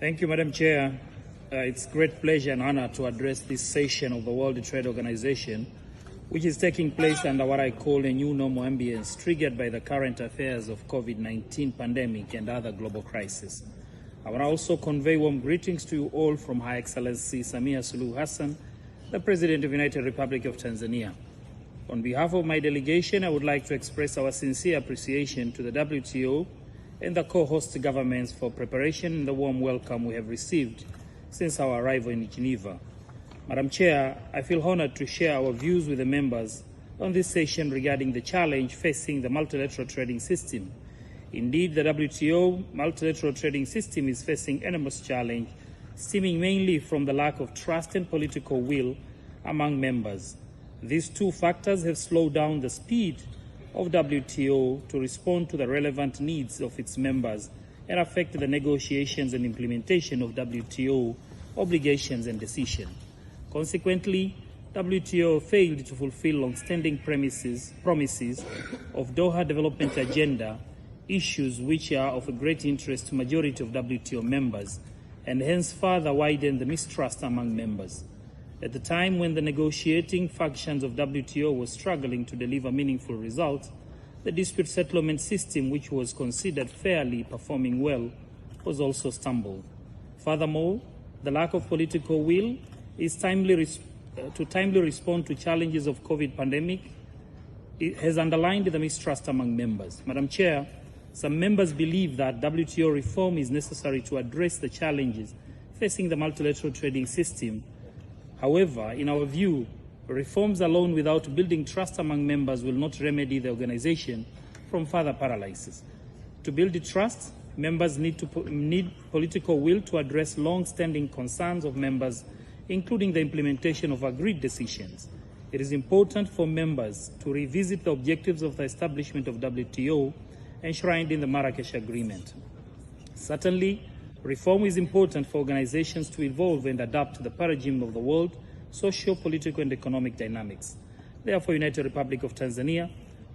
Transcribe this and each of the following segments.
Thank you, Madam Chair. It's great pleasure and honor to address this session of the World Trade Organization, which is taking place under what I call a new normal ambience triggered by the current affairs of COVID-19 pandemic and other global crises. I want to also convey warm greetings to you all from Her Excellency Samia Suluhu Hassan, the President of the United Republic of Tanzania. On behalf of my delegation, I would like to express our sincere appreciation to the WTO and the co-host governments for preparation and the warm welcome we have received since our arrival in Geneva. Madam Chair, I feel honored to share our views with the members on this session regarding the challenge facing the multilateral trading system. Indeed, the WTO multilateral trading system is facing enormous challenge, stemming mainly from the lack of trust and political will among members. These two factors have slowed down the speed of WTO to respond to the relevant needs of its members and affect the negotiations and implementation of WTO obligations and decisions. Consequently, WTO failed to fulfill long-standing promises of Doha Development Agenda issues which are of a great interest to majority of WTO members and hence further widen the mistrust among members. At the time when the negotiating factions of WTO were struggling to deliver meaningful results, the dispute settlement system, which was considered fairly performing well, was also stumbled. Furthermore, the lack of political will is timely respond to challenges of COVID pandemic. It has underlined the mistrust among members. Madam Chair, some members believe that WTO reform is necessary to address the challenges facing the multilateral trading system. However, in our view, reforms alone without building trust among members will not remedy the organization from further paralysis. To build the trust, members need political will to address long-standing concerns of members, including the implementation of agreed decisions. It is important for members to revisit the objectives of the establishment of WTO enshrined in the Marrakesh Agreement. Certainly, reform is important for organizations to evolve and adapt to the paradigm of the world, social, political, and economic dynamics. Therefore, United Republic of Tanzania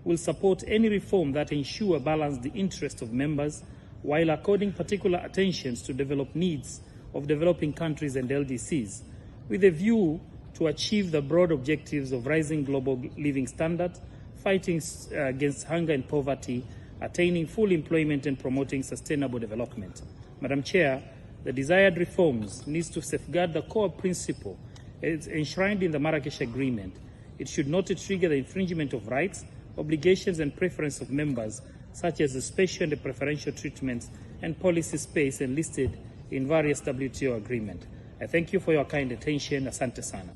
will support any reform that ensure balance the interests of members while according particular attention to develop needs of developing countries and LDCs, with a view to achieve the broad objectives of rising global living standards, fighting against hunger and poverty, attaining full employment, and promoting sustainable development. Madam Chair, the desired reforms needs to safeguard the core principle enshrined in the Marrakesh Agreement. It should not trigger the infringement of rights, obligations, and preference of members, such as the special and the preferential treatments and policy space enlisted in various WTO agreements. I thank you for your kind attention. Asante sana.